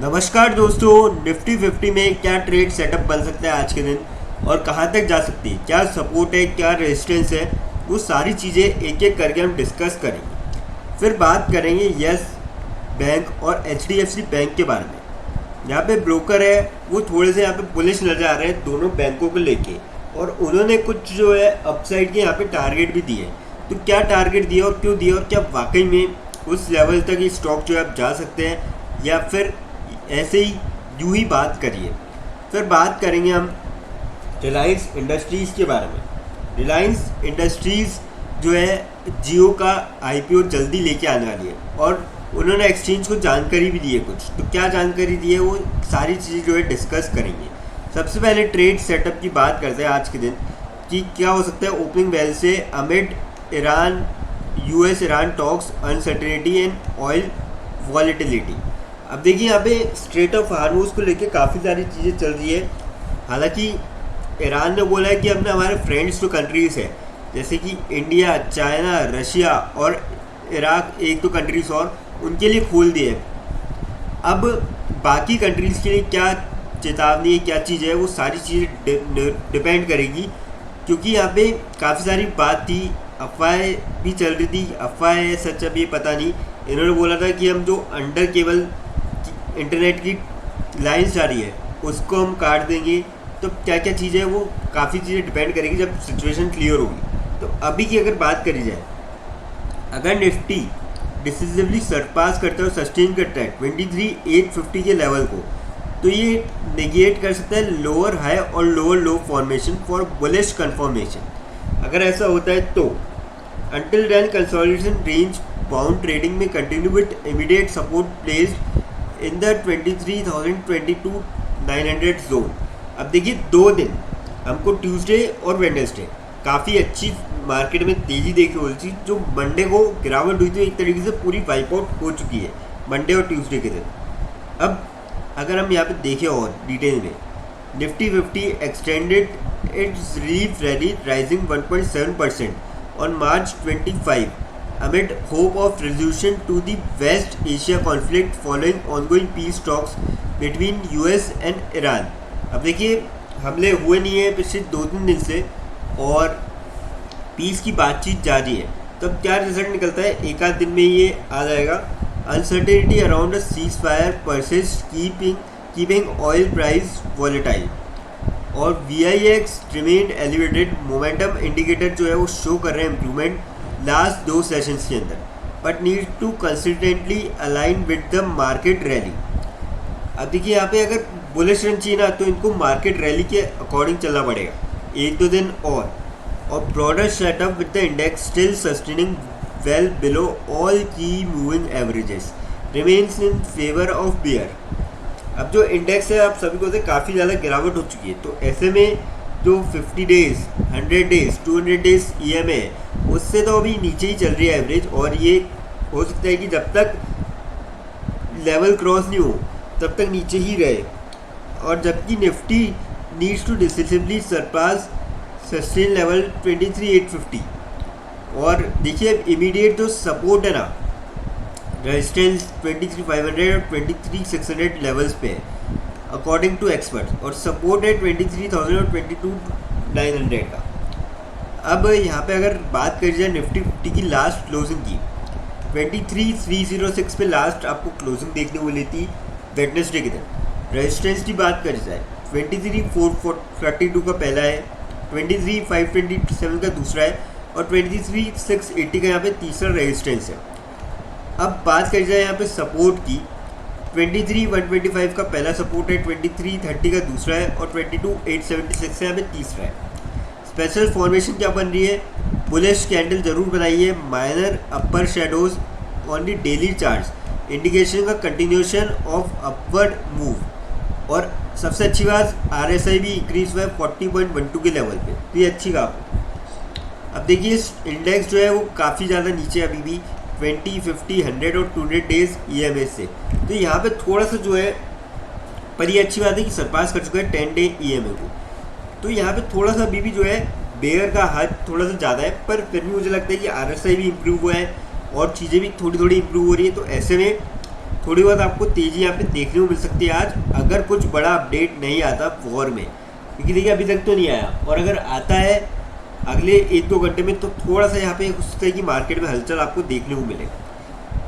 नमस्कार दोस्तों, निफ्टी 50 में क्या ट्रेड सेटअप बन सकता है आज के दिन और कहां तक जा सकती है, क्या सपोर्ट है, क्या रेजिस्टेंस है, वो सारी चीज़ें एक एक करके हम डिस्कस करेंगे। फिर बात करेंगे यस बैंक और HDFC बैंक के बारे में। यहाँ पे ब्रोकर है वो थोड़े से यहाँ पे बुलिश नजर आ रहे हैं दोनों बैंकों को लेके, और उन्होंने कुछ जो है अपसाइड के यहाँ पे टारगेट भी दिए। तो क्या टारगेट दिया और क्यों दिया, और क्या वाकई में उस लेवल तक ये स्टॉक जो है आप जा सकते हैं या फिर ऐसे ही यूं ही बात करिए। फिर बात करेंगे हम रिलायंस इंडस्ट्रीज़ के बारे में। रिलायंस इंडस्ट्रीज़ जो है जियो का IPO जल्दी लेके आने वाली है, और उन्होंने एक्सचेंज को जानकारी भी दी है कुछ। तो क्या जानकारी दी है वो सारी चीज़ें जो है डिस्कस करेंगे। सबसे पहले ट्रेड सेटअप की बात करते हैं आज के दिन कि क्या हो सकता है ओपनिंग बेल से amid Iran US Iran talks uncertainty and oil volatility. अब देखिए यहाँ पे स्ट्रेट ऑफ हार्मोज को लेके काफ़ी सारी चीज़ें चल रही है। हालांकि ईरान ने बोला है कि हमने हमारे फ्रेंड्स टू कंट्रीज़ है जैसे कि इंडिया, चाइना, रशिया और इराक, एक तो कंट्रीज़ और उनके लिए खोल दिए। अब बाकी कंट्रीज़ के लिए क्या चेतावनी है, क्या चीज़ है, वो सारी चीज़ें डिपेंड करेगी, क्योंकि यहाँ पे काफ़ी सारी बात थी, अफवाहें भी चल रही थी। अफवाह है सच अब ये पता नहीं। इन्होंने बोला था कि हम जो अंडर केबल इंटरनेट की लाइन्स जा रही है उसको हम काट देंगे। तो क्या क्या चीज़ें हैं वो काफ़ी चीज़ें डिपेंड करेगी जब सिचुएशन क्लियर होगी। तो अभी की अगर बात करी जाए, अगर निफ्टी डिसिसिवली सरपास करता है और सस्टेन करता है 23,850 के लेवल को, तो ये नेगेट कर सकता है लोअर हाई और lower low formation for bullish confirmation. अगर ऐसा होता है तो until then consolidation range bound trading में continue with immediate support placed in the 23,022,900 zone. अब देखिए 2 दिन हमको ट्यूसडे और वेडनेसडे काफ़ी अच्छी मार्केट में तेज़ी देखी हुई थी। जो मंडे को गिरावट हुई थी एक तरीके से पूरी वाइप आउट हो चुकी है मंडे और ट्यूसडे के दिन। अब अगर हम यहाँ पे देखें और डिटेल में, Nifty 50 extended it's relief rally rising 1.7% on March 25 amid hope of resolution to the West Asia conflict following ongoing peace talks between US and Iran। अब देखिए हमले हुए नहीं है पिछले 2-3 दिन से और पीस की बातचीत जारी है। तब क्या रिजल्ट निकलता है, एक आध दिन में ये आ जाएगा। Uncertainty around a ceasefire persist keeping oil price volatile, और VIX remained elevated. Momentum indicator जो है वो शो कर रहे हैं इम्प्रूवमेंट लास्ट 2 सेशंस के अंदर, but need to consistently align with the market rally. अब देखिए यहाँ पे अगर बुलिश रन चाहिए ना तो इनको मार्केट रैली के अकॉर्डिंग चलना पड़ेगा 1-2 दिन और broader setup with the index still sustaining well below all key moving averages remains in favour of bear. अब जो इंडेक्स है आप सभी को काफ़ी ज़्यादा गिरावट हो चुकी है, तो ऐसे में जो 50 डेज, 100 डेज, 200 डेज EMA है उससे तो अभी नीचे ही चल रही है एवरेज, और ये हो सकता है कि जब तक लेवल क्रॉस नहीं हो तब तक नीचे ही रहे। और जबकि Nifty needs to decisively surpass sustain level 23,850। और देखिए इमीडिएट जो सपोर्ट है ना, रेजिस्टेंस 23,500 और 23,600 लेवल्स पे है अकॉर्डिंग टू एक्सपर्ट्स, और सपोर्ट है 23,000 और 22,900 का। अब यहाँ पे अगर बात करी जाए निफ्टी 50 की लास्ट क्लोजिंग की, 23,306 पे लास्ट आपको क्लोजिंग देखने को मिली थी वेडनेसडे के दिन। रेजिस्टेंस की बात करी जाए 23,442 का पहला है, 23,527 का दूसरा है, और 23,680 का यहाँ पे तीसरा रेजिस्टेंस है। अब बात करी जाए यहाँ पे सपोर्ट की, 23,125 का पहला सपोर्ट है, 23,30 का दूसरा है, और 22,876 यहाँ पे तीसरा है। स्पेशल फॉर्मेशन क्या बन रही है, बुलिश कैंडल जरूर बनाई है, minor upper shadows on the daily charts indication का कंटिन्यूशन ऑफ अपवर्ड मूव। और सबसे अच्छी बात RSI भी इंक्रीज हुआ है 40.12 के लेवल पे, तो ये अच्छी बात। अब देखिए इंडेक्स जो है वो काफ़ी ज़्यादा नीचे अभी भी 20, 50, 100 और 200 डेज EMA से, तो यहाँ पे थोड़ा सा जो है, पर ये अच्छी बात है कि सरपास कर चुका है 10 डे EMA को। तो यहाँ पे थोड़ा सा अभी भी जो है बेयर का हद थोड़ा सा ज़्यादा है, पर फिर भी मुझे लगता है कि RSI भी इम्प्रूव हुआ है और चीज़ें भी थोड़ी थोड़ी इम्प्रूव हो रही है। तो ऐसे में थोड़ी बहुत आपको तेज़ी यहाँ पे देखने को मिल सकती है आज, अगर कुछ बड़ा अपडेट नहीं आता वॉर में, क्योंकि देखिए अभी तक तो नहीं आया, और अगर आता है अगले 1-2 घंटे में तो थोड़ा सा यहाँ पे उस तरह की मार्केट में हलचल आपको देखने को मिलेगा।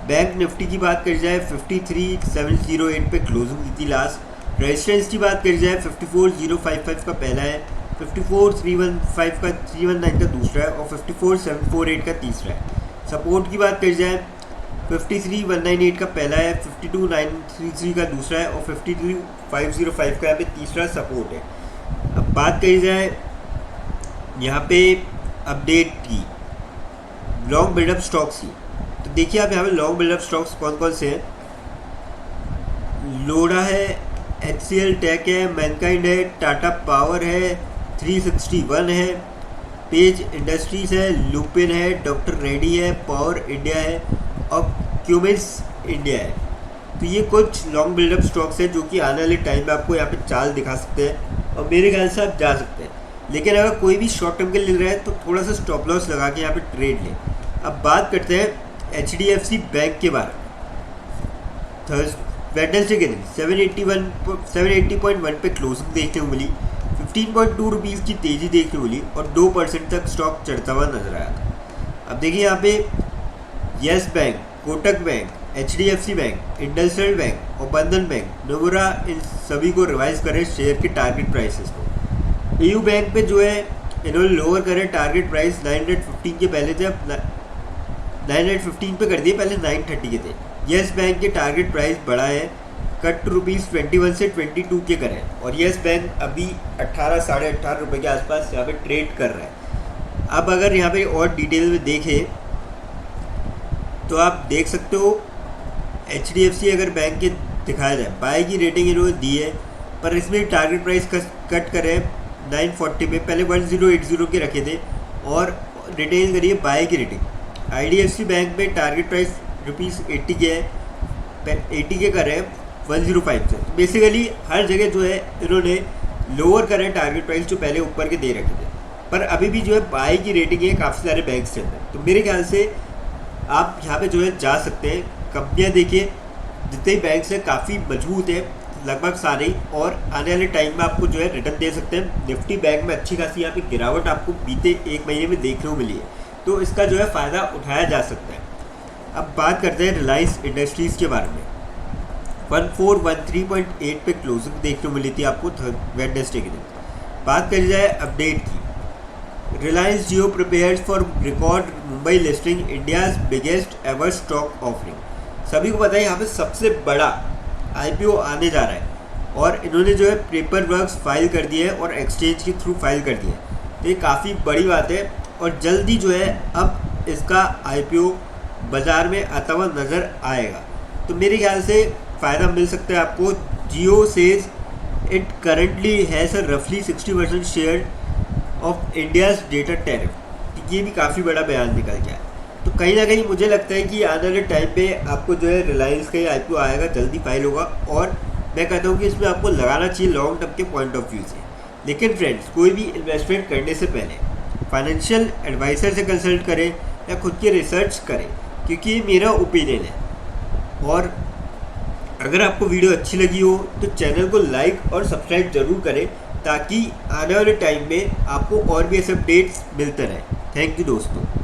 बैंक निफ्टी की बात करी जाए 53,708 पे क्लोजिंग दी थी लास्ट। रेजिस्टेंस की बात करी जाए 54,055 का पहला है, 54,315 का 319 का दूसरा है, और 54,748 का तीसरा है। सपोर्ट की बात करी जाए 53,198 का पहला है, 52,933 का दूसरा है, और 53,505 का यहाँ पे तीसरा सपोर्ट है। अब बात करी जाए यहाँ पे अपडेट की लॉन्ग बिल्डअप स्टॉक्स की, तो देखिए आप यहाँ पे लॉन्ग बिल्डअप स्टॉक्स कौन कौन से हैं। लोडा है, HCL टेक है, मैनकाइंड है, टाटा पावर है, 361 है, पेज इंडस्ट्रीज है, लुपिन है, डॉक्टर रेड्डी है, पावर इंडिया है, और क्यूमिंस इंडिया है। तो ये कुछ लॉन्ग बिल्डअप स्टॉक्स है जो कि आने वाले टाइम में आपको यहाँ पे चाल दिखा सकते हैं, और मेरे ख्याल से आप जा सकते हैं। लेकिन अगर कोई भी शॉर्ट टर्म के लिए ले रहा है तो थोड़ा सा स्टॉप लॉस लगा के यहाँ पे ट्रेड लें। अब बात करते हैं HDFC बैंक के बारे में। वेडनेसडे के दिन 780.1 पे क्लोजिंग देखने को मिली, 15.2 रुपीज़ की तेज़ी देखने को मिली, और 2% तक स्टॉक चढ़ता हुआ नजर आया था। अब देखिए यहाँ पे yes bank, Kotak bank, HDFC bank, IndusInd bank और बंधन बैंक, नोमुरा, इन सभी को रिवाइज करें शेयर के टारगेट प्राइसेस को। AU बैंक पे जो है इन्होंने लोअर करे टारगेट प्राइस 915 के पहले थे, अब 915 पे कर दिए, पहले 930 के थे। येस बैंक के टारगेट प्राइस बढ़ा है, कट ₹21 से 22 के करें, और येस बैंक अभी 18 साढ़े 18 रुपये के आसपास यहाँ पे ट्रेड कर रहा है। अब अगर यहाँ पे और डिटेल में देखें तो आप देख सकते हो HDFC अगर बैंक के दिखाया जाए, बाय की रेटिंग इन्होंने दी है, पर इसमें टारगेट प्राइस कट करें 940 में, पहले 1080 के रखे थे, और रिटेन करिए बाय की रेटिंग। IDFC बैंक में टारगेट प्राइस ₹80 के है, 80 के कर रहे हैं 105 से। तो बेसिकली हर जगह जो है इन्होंने लोअर करें टारगेट प्राइस जो पहले ऊपर के दे रखे थे, पर अभी भी जो है बाय की रेटिंग है काफ़ी सारे बैंक्स के अंदर। तो मेरे ख्याल से आप यहाँ पे जो है जा सकते हैं। कंपनियाँ देखिए जितने बैंक्स हैं काफ़ी मजबूत है लगभग सारे, और आने वाले टाइम में आपको जो है रिटर्न दे सकते हैं। निफ्टी बैंक में अच्छी खासी यहाँ पे गिरावट आपको बीते 1 महीने में देखने को मिली है, तो इसका जो है फ़ायदा उठाया जा सकता है। अब बात करते हैं रिलायंस इंडस्ट्रीज़ के बारे में। 1413.8 पे क्लोजिंग देखने को मिली थी आपको वेडनेसडे के दिन। बात करी जाए अपडेट की, Reliance Jio prepares for record Mumbai listing, India's biggest ever stock offering. सभी को पता है यहाँ पे सबसे बड़ा IPO आने जा रहा है, और इन्होंने जो है पेपर वर्क्स फाइल कर दिए हैं और एक्सचेंज के थ्रू फाइल कर दिए हैं। तो ये काफ़ी बड़ी बात है, और जल्दी जो है अब इसका IPO बाज़ार में आता हुआ नज़र आएगा। तो मेरे ख्याल से फ़ायदा मिल सकता है आपको। Jio says it currently has a रफली 60% share of India's data tariff. ये भी काफ़ी बड़ा बयान निकल गया है। तो कहीं ना कहीं मुझे लगता है कि आने वाले टाइम पे आपको जो है रिलायंस का IPO आएगा, जल्दी फाइल होगा, और मैं कहता हूँ कि इसमें आपको लगाना चाहिए लॉन्ग टर्म के पॉइंट ऑफ व्यू से। लेकिन फ्रेंड्स, कोई भी इन्वेस्टमेंट करने से पहले फाइनेंशियल एडवाइज़र से कंसल्ट करें या खुद की रिसर्च करें, क्योंकि ये मेरा ओपिनियन है। और अगर आपको वीडियो अच्छी लगी हो तो चैनल को लाइक और सब्सक्राइब ज़रूर करें, ताकि आने वाले टाइम में आपको और भी ऐसे अपडेट्स मिलते रहें। थैंक यू दोस्तों।